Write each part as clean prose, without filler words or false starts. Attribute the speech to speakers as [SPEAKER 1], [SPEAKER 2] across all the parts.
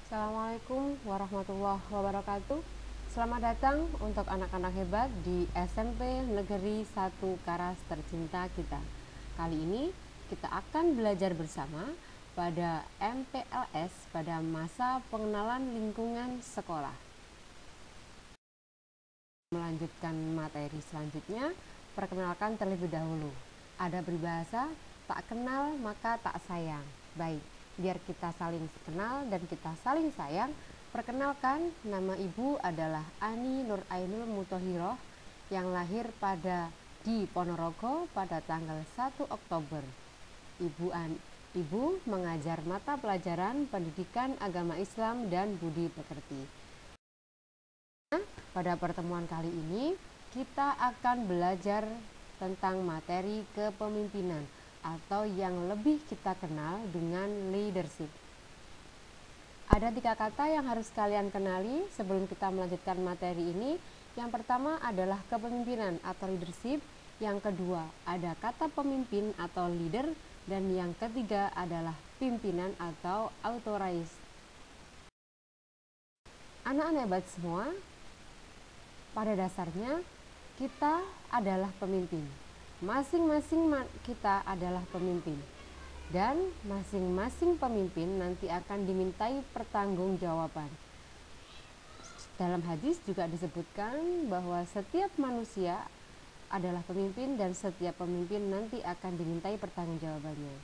[SPEAKER 1] Assalamualaikum warahmatullahi wabarakatuh. Selamat datang untuk anak-anak hebat di SMP Negeri 1 Karas tercinta kita. Kali ini kita akan belajar bersama pada MPLS pada masa pengenalan lingkungan sekolah. Melanjutkan materi selanjutnya, perkenalkan terlebih dahulu. Ada peribahasa, tak kenal maka tak sayang. Baik, biar kita saling kenal dan kita saling sayang, perkenalkan, nama ibu adalah Ani Nur Ainul Muthohiroh yang lahir di Ponorogo pada tanggal 1 Oktober. Ibu mengajar mata pelajaran pendidikan agama Islam dan budi pekerti. Pada pertemuan kali ini kita akan belajar tentang materi kepemimpinan atau yang lebih kita kenal dengan leadership. Ada 3 kata yang harus kalian kenali sebelum kita melanjutkan materi ini. Yang pertama adalah kepemimpinan atau leadership, yang kedua ada kata pemimpin atau leader, dan yang ketiga adalah pimpinan atau authorize. Anak-anak hebat semua, pada dasarnya kita adalah pemimpin. Masing-masing kita adalah pemimpin, dan masing-masing pemimpin nanti akan dimintai pertanggungjawaban. Dalam hadis juga disebutkan bahwa setiap manusia adalah pemimpin dan setiap pemimpin nanti akan dimintai pertanggungjawabannya.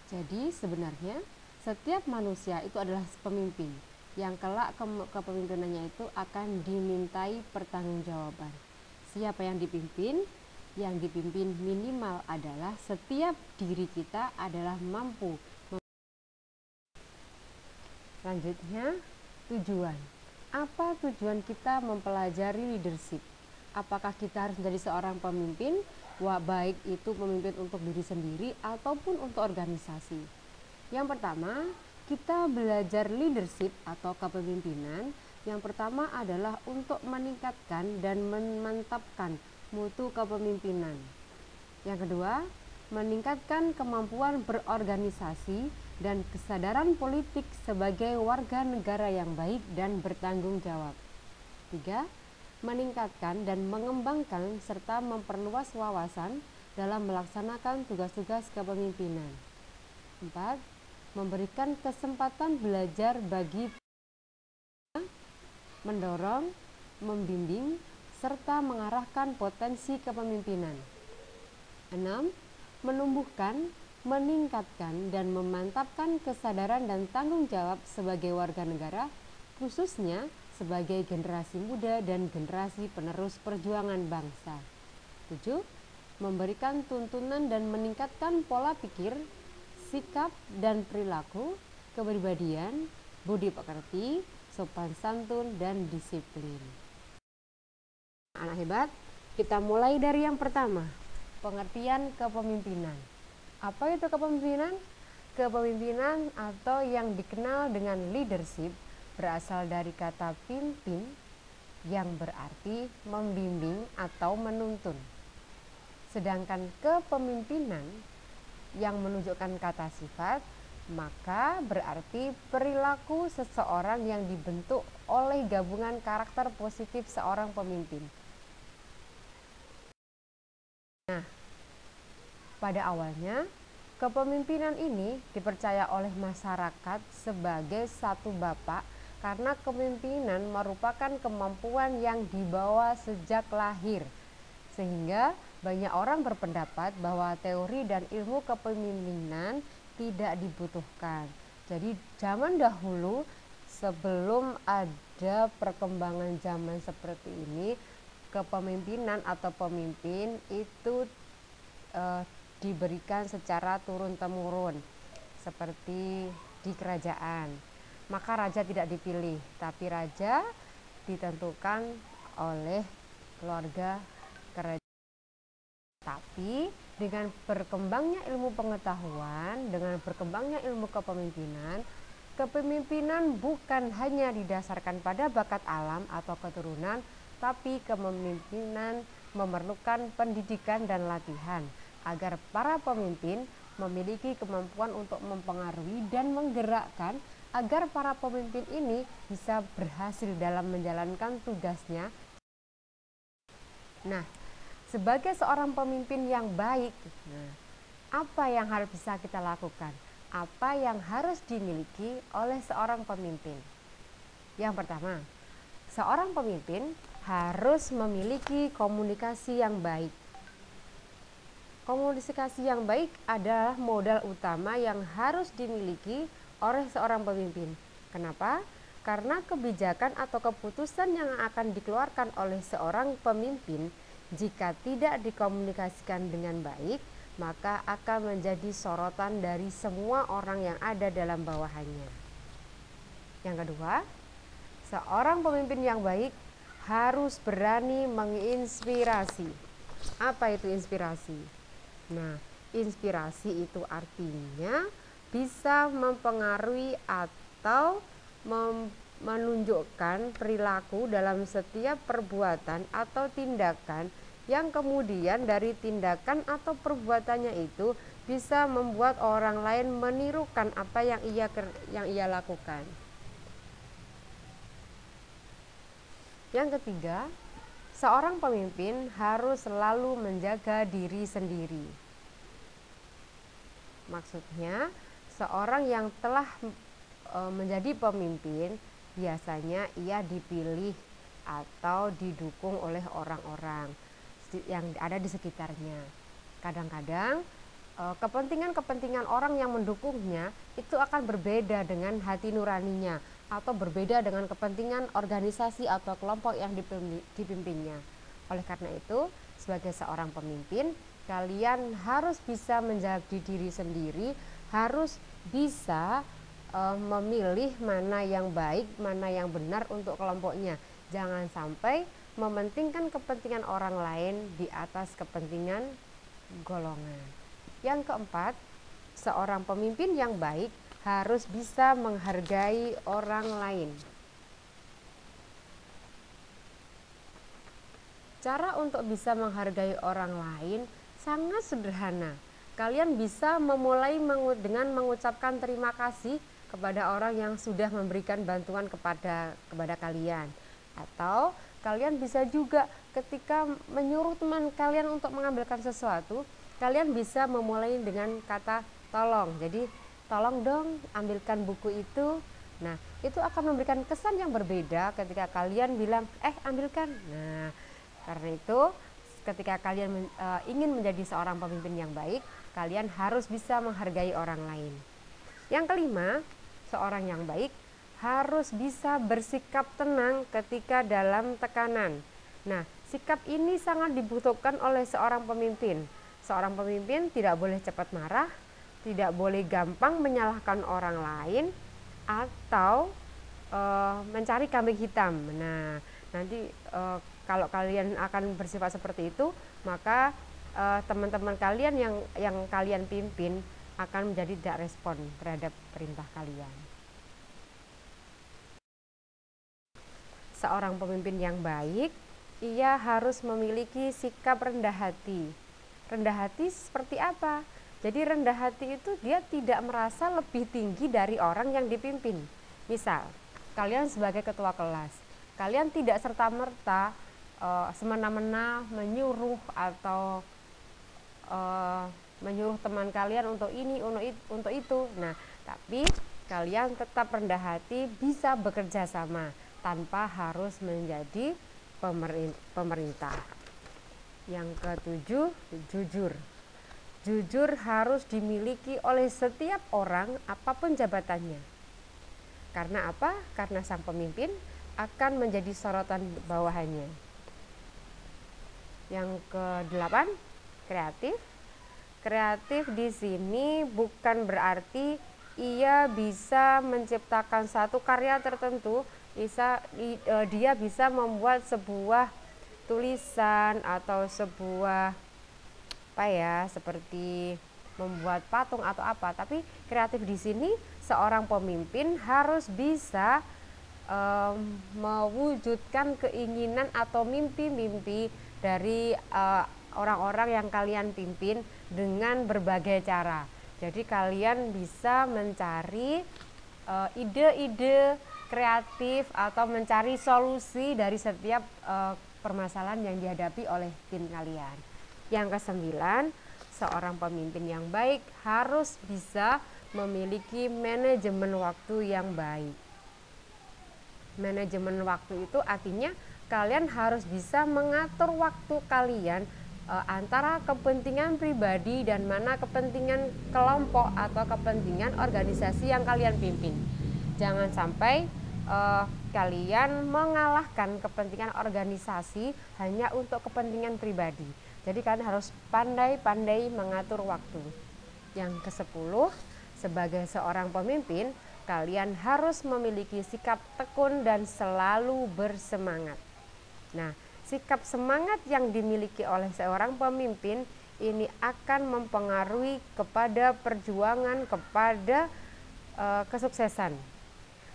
[SPEAKER 1] Jadi sebenarnya setiap manusia itu adalah pemimpin yang kelak kepemimpinannya itu akan dimintai pertanggungjawaban. Siapa yang dipimpin? Yang dipimpin minimal adalah setiap diri kita adalah mampu. Lanjutnya, tujuan. Apa tujuan kita mempelajari leadership? Apakah kita harus menjadi seorang pemimpin? Baik itu pemimpin untuk diri sendiri ataupun untuk organisasi. Yang pertama, kita belajar leadership atau kepemimpinan. Yang pertama adalah untuk meningkatkan dan memantapkan mutu kepemimpinan. Yang kedua, meningkatkan kemampuan berorganisasi dan kesadaran politik sebagai warga negara yang baik dan bertanggung jawab. 3. Meningkatkan dan mengembangkan serta memperluas wawasan dalam melaksanakan tugas-tugas kepemimpinan. 4. Memberikan kesempatan belajar bagi mendorong, membimbing, serta mengarahkan potensi kepemimpinan. 6. Menumbuhkan, meningkatkan, dan memantapkan kesadaran dan tanggung jawab sebagai warga negara, khususnya sebagai generasi muda dan generasi penerus perjuangan bangsa. 7. Memberikan tuntunan dan meningkatkan pola pikir, sikap dan perilaku, kepribadian, budi pekerti, sopan santun, dan disiplin. Anak hebat, kita mulai dari yang pertama, pengertian kepemimpinan. Apa itu kepemimpinan? Kepemimpinan atau yang dikenal dengan leadership berasal dari kata pimpin yang berarti membimbing atau menuntun. Sedangkan kepemimpinan yang menunjukkan kata sifat, maka berarti perilaku seseorang yang dibentuk oleh gabungan karakter positif seorang pemimpin. Nah, pada awalnya kepemimpinan ini dipercaya oleh masyarakat sebagai satu bapak karena kepemimpinan merupakan kemampuan yang dibawa sejak lahir, sehingga banyak orang berpendapat bahwa teori dan ilmu kepemimpinan tidak dibutuhkan. Jadi zaman dahulu sebelum ada perkembangan zaman seperti ini, kepemimpinan atau pemimpin itu diberikan secara turun-temurun seperti di kerajaan. Maka raja tidak dipilih, tapi raja ditentukan oleh keluarga kerajaan. Tapi dengan berkembangnya ilmu pengetahuan, dengan berkembangnya ilmu kepemimpinan bukan hanya didasarkan pada bakat alam atau keturunan, tapi kepemimpinan memerlukan pendidikan dan latihan agar para pemimpin memiliki kemampuan untuk mempengaruhi dan menggerakkan agar para pemimpin ini bisa berhasil dalam menjalankan tugasnya. Nah, sebagai seorang pemimpin yang baik, apa yang harus bisa kita lakukan? Apa yang harus dimiliki oleh seorang pemimpin? Yang pertama, seorang pemimpin harus memiliki komunikasi yang baik. Komunikasi yang baik adalah modal utama yang harus dimiliki oleh seorang pemimpin. Kenapa? Karena kebijakan atau keputusan yang akan dikeluarkan oleh seorang pemimpin jika tidak dikomunikasikan dengan baik, maka akan menjadi sorotan dari semua orang yang ada dalam bawahannya. Yang kedua, seorang pemimpin yang baik harus berani menginspirasi. Apa itu inspirasi? Nah, inspirasi itu artinya bisa mempengaruhi atau menunjukkan perilaku dalam setiap perbuatan atau tindakan yang kemudian dari tindakan atau perbuatannya itu bisa membuat orang lain menirukan apa yang ia lakukan. Yang ketiga, seorang pemimpin harus selalu menjaga diri sendiri. Maksudnya, seorang yang telah menjadi pemimpin biasanya ia dipilih atau didukung oleh orang-orang yang ada di sekitarnya. Kadang-kadang kepentingan-kepentingan orang yang mendukungnya itu akan berbeda dengan hati nuraninya atau berbeda dengan kepentingan organisasi atau kelompok yang dipimpinnya. Oleh karena itu, sebagai seorang pemimpin, kalian harus bisa menjaga diri sendiri, harus bisa memilih mana yang baik, mana yang benar untuk kelompoknya. Jangan sampai mementingkan kepentingan orang lain di atas kepentingan golongan. Yang keempat, seorang pemimpin yang baik harus bisa menghargai orang lain. Cara untuk bisa menghargai orang lain sangat sederhana. Kalian bisa memulai dengan mengucapkan terima kasih kepada orang yang sudah memberikan bantuan kepada kalian. Atau kalian bisa juga ketika menyuruh teman kalian untuk mengambilkan sesuatu, kalian bisa memulai dengan kata tolong. Jadi tolong dong ambilkan buku itu. Nah, itu akan memberikan kesan yang berbeda ketika kalian bilang ambilkan. Nah, karena itu ketika kalian ingin menjadi seorang pemimpin yang baik, kalian harus bisa menghargai orang lain. Yang kelima, seorang yang baik harus bisa bersikap tenang ketika dalam tekanan. Nah, sikap ini sangat dibutuhkan oleh seorang pemimpin. Seorang pemimpin tidak boleh cepat marah, tidak boleh gampang menyalahkan orang lain, atau mencari kambing hitam. Nah, nanti kalau kalian akan bersifat seperti itu, maka teman-teman kalian yang kalian pimpin akan menjadi tidak respon terhadap perintah kalian. Seorang pemimpin yang baik, ia harus memiliki sikap rendah hati. Rendah hati seperti apa? Jadi rendah hati itu dia tidak merasa lebih tinggi dari orang yang dipimpin. Misal, kalian sebagai ketua kelas, kalian tidak serta-merta semena-mena menyuruh atau menyuruh teman kalian untuk ini, untuk itu. Nah, tapi kalian tetap rendah hati, bisa bekerja sama tanpa harus menjadi pemerintah. Yang ketujuh, jujur. Jujur harus dimiliki oleh setiap orang apapun jabatannya. Karena apa? Karena sang pemimpin akan menjadi sorotan bawahannya. Yang kedelapan, kreatif. Kreatif di sini bukan berarti ia bisa menciptakan satu karya tertentu, dia bisa membuat sebuah tulisan atau sebuah seperti membuat patung atau apa. Tapi kreatif di sini seorang pemimpin harus bisa mewujudkan keinginan atau mimpi-mimpi dari orang-orang yang kalian pimpin dengan berbagai cara. Jadi kalian bisa mencari ide-ide kreatif atau mencari solusi dari setiap permasalahan yang dihadapi oleh tim kalian. Yang kesembilan, seorang pemimpin yang baik harus bisa memiliki manajemen waktu yang baik. Manajemen waktu itu artinya kalian harus bisa mengatur waktu kalian antara kepentingan pribadi dan mana kepentingan kelompok atau kepentingan organisasi yang kalian pimpin. Jangan sampai kalian mengalahkan kepentingan organisasi hanya untuk kepentingan pribadi. Jadi kalian harus pandai-pandai mengatur waktu. Yang ke-10, sebagai seorang pemimpin, kalian harus memiliki sikap tekun dan selalu bersemangat. Nah, sikap semangat yang dimiliki oleh seorang pemimpin ini akan mempengaruhi kepada perjuangan, kepada kesuksesan.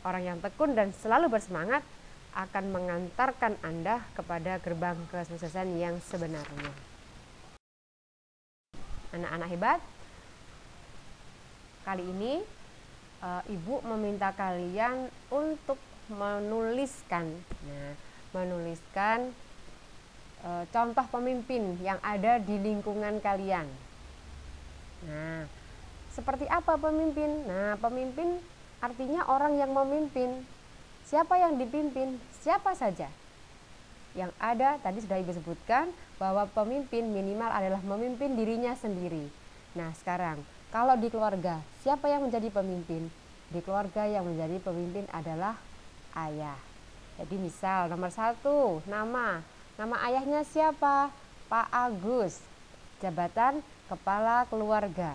[SPEAKER 1] Orang yang tekun dan selalu bersemangat akan mengantarkan Anda kepada gerbang kesuksesan yang sebenarnya. Anak-anak hebat, kali ini Ibu meminta kalian untuk menuliskan contoh pemimpin yang ada di lingkungan kalian. Nah, seperti apa pemimpin? Nah, pemimpin artinya orang yang memimpin. Siapa yang dipimpin? Siapa saja. Yang ada tadi sudah Ibu sebutkan bahwa pemimpin minimal adalah memimpin dirinya sendiri. Nah, sekarang kalau di keluarga, siapa yang menjadi pemimpin? Di keluarga yang menjadi pemimpin adalah ayah. Jadi misal nomor 1, nama ayahnya siapa? Pak Agus, jabatan kepala keluarga.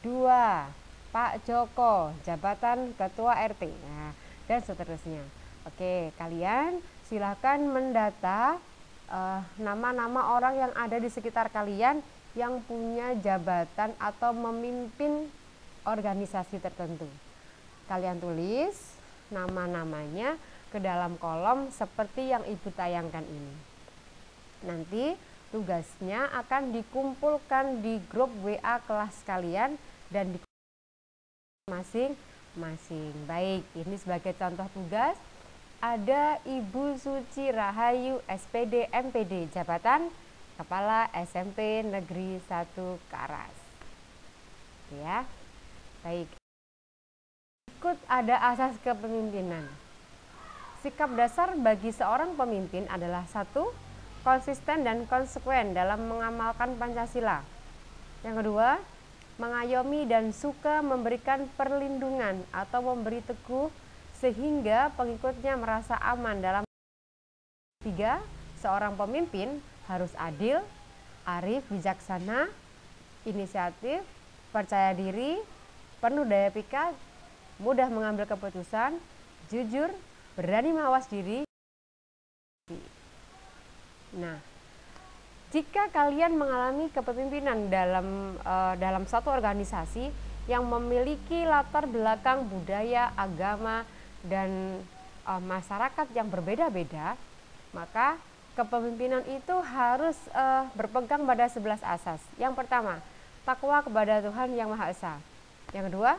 [SPEAKER 1] 2, Pak Joko, jabatan ketua RT. Nah, dan seterusnya. Oke, kalian silakan mendata nama-nama orang yang ada di sekitar kalian yang punya jabatan atau memimpin organisasi tertentu. Kalian tulis nama-namanya ke dalam kolom seperti yang Ibu tayangkan ini. Nanti tugasnya akan dikumpulkan di grup WA kelas kalian dan di masing-masing. Baik, ini sebagai contoh tugas. Ada Ibu Suci Rahayu SPD MPD, jabatan Kepala SMP Negeri 1 Karas. Ya, baik. Berikut ada asas kepemimpinan. Sikap dasar bagi seorang pemimpin adalah 1, konsisten dan konsekuen dalam mengamalkan Pancasila. Yang kedua, mengayomi dan suka memberikan perlindungan atau memberi teguh sehingga pengikutnya merasa aman dalam. 3, seorang pemimpin harus adil, arif, bijaksana, inisiatif, percaya diri, penuh daya pikat, mudah mengambil keputusan, jujur, berani mawas diri. Nah, jika kalian mengalami kepemimpinan dalam satu organisasi yang memiliki latar belakang budaya, agama, dan masyarakat yang berbeda-beda, maka kepemimpinan itu harus berpegang pada 11 asas. Yang pertama, takwa kepada Tuhan Yang Maha Esa. Yang kedua,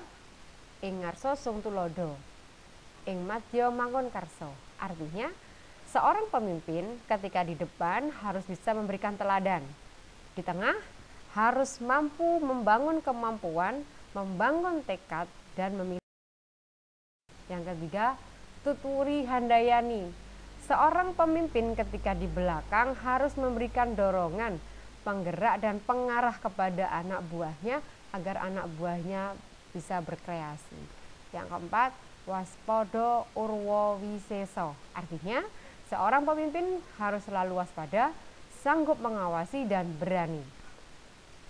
[SPEAKER 1] ing ngarso sung tulodo, ing madya mangkon karso. Artinya, seorang pemimpin ketika di depan harus bisa memberikan teladan. Di tengah harus mampu membangun kemampuan, membangun tekad, dan memiliki. Yang ketiga, tuturi handayani. Seorang pemimpin ketika di belakang harus memberikan dorongan, penggerak dan pengarah kepada anak buahnya agar anak buahnya bisa berkreasi. Yang keempat, waspodo urwo wiseso. Artinya, seorang pemimpin harus selalu waspada, sanggup mengawasi dan berani.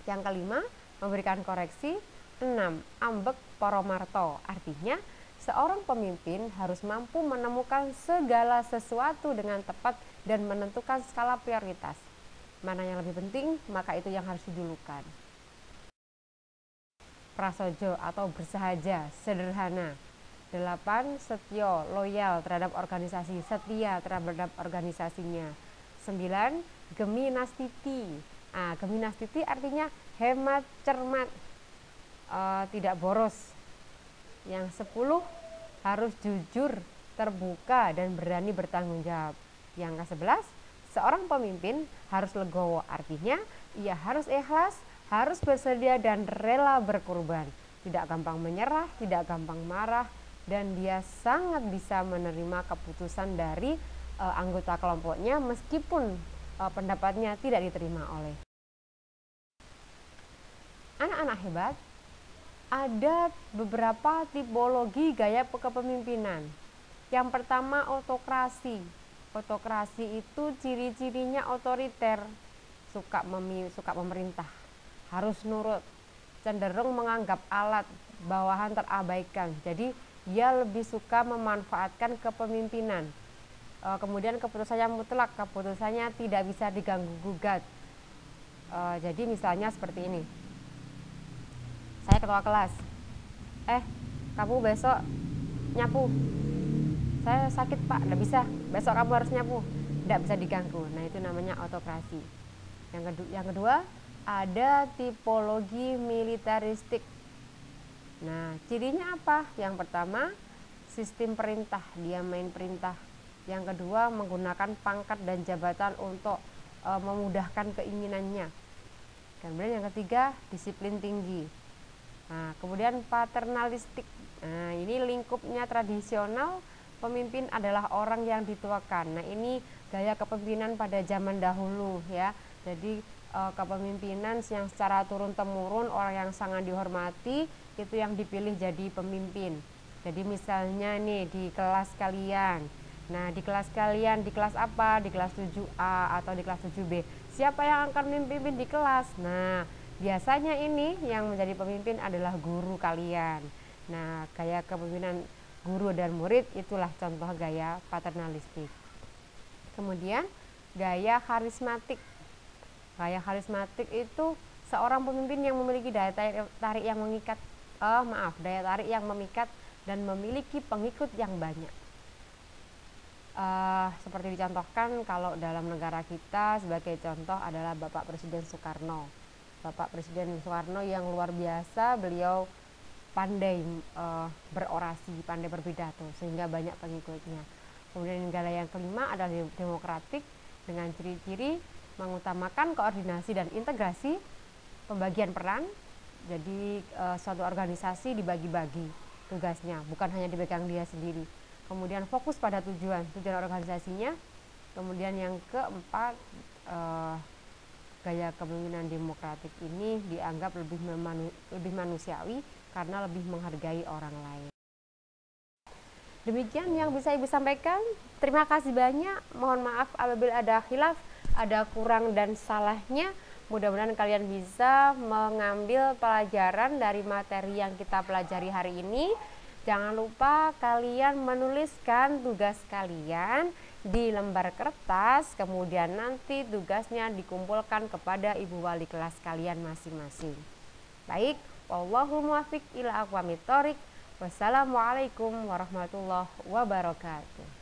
[SPEAKER 1] Yang kelima, memberikan koreksi. 6, ambek poromarto. Artinya, seorang pemimpin harus mampu menemukan segala sesuatu dengan tepat dan menentukan skala prioritas. Mana yang lebih penting, maka itu yang harus didulukan. Prasojo atau bersahaja, sederhana. 8, setio, loyal terhadap organisasi, setia terhadap organisasinya. 9, geminastiti. Geminastiti artinya hemat, cermat. tidak boros. Yang 10 harus jujur, terbuka dan berani bertanggung jawab. Yang ke-11, seorang pemimpin harus legowo, artinya ia harus ikhlas, harus bersedia dan rela berkorban, tidak gampang menyerah, tidak gampang marah, dan dia sangat bisa menerima keputusan dari anggota kelompoknya meskipun pendapatnya tidak diterima oleh anak-anak hebat. Ada beberapa tipologi gaya kepemimpinan. Yang pertama, autokrasi. Autokrasi itu ciri-cirinya otoriter, suka memerintah, harus nurut, cenderung menganggap alat bawahan terabaikan. Jadi dia lebih suka memanfaatkan kepemimpinan. Kemudian keputusannya mutlak, keputusannya tidak bisa diganggu gugat. Jadi misalnya seperti ini. Saya ketua kelas. Kamu besok nyapu. Saya sakit Pak, tidak bisa. Besok kamu harus nyapu. Tidak bisa diganggu. Nah, itu namanya autokrasi. Yang kedua, ada tipologi militaristik. Nah, cirinya apa? Yang pertama, sistem perintah. Dia main perintah. Yang kedua, menggunakan pangkat dan jabatan untuk memudahkan keinginannya. Kemudian yang ketiga, disiplin tinggi. Nah, kemudian paternalistik. Nah, ini lingkupnya tradisional, pemimpin adalah orang yang dituakan. Nah, ini gaya kepemimpinan pada zaman dahulu ya. Jadi kepemimpinan yang secara turun-temurun, orang yang sangat dihormati itu yang dipilih jadi pemimpin. Jadi misalnya nih di kelas kalian. Nah, di kelas kalian, di kelas apa? Di kelas 7A atau di kelas 7B. Siapa yang akan memimpin di kelas? Nah, biasanya ini yang menjadi pemimpin adalah guru kalian. Nah, gaya kepemimpinan guru dan murid itulah contoh gaya paternalistik. Kemudian gaya karismatik. Gaya karismatik itu seorang pemimpin yang memiliki daya tarik yang mengikat, daya tarik yang memikat dan memiliki pengikut yang banyak. Seperti dicontohkan kalau dalam negara kita sebagai contoh adalah Bapak Presiden Soekarno. Bapak Presiden Soekarno yang luar biasa, beliau pandai berorasi, pandai berpidato sehingga banyak pengikutnya. Kemudian gaya yang kelima adalah demokratik dengan ciri-ciri mengutamakan koordinasi dan integrasi, pembagian peran. Jadi suatu organisasi dibagi-bagi tugasnya, bukan hanya dipegang dia sendiri. Kemudian fokus pada tujuan organisasinya. Kemudian yang keempat, gaya kepemimpinan demokratik ini dianggap lebih manusiawi karena lebih menghargai orang lain. Demikian yang bisa Ibu sampaikan. Terima kasih banyak. Mohon maaf apabila ada khilaf, ada kurang dan salahnya. Mudah-mudahan kalian bisa mengambil pelajaran dari materi yang kita pelajari hari ini. Jangan lupa kalian menuliskan tugas kalian di lembar kertas, kemudian nanti tugasnya dikumpulkan kepada ibu wali kelas kalian masing-masing. Baik, wallahul muwaffiq ila aqwamit thoriq. Wassalamualaikum warahmatullahi wabarakatuh.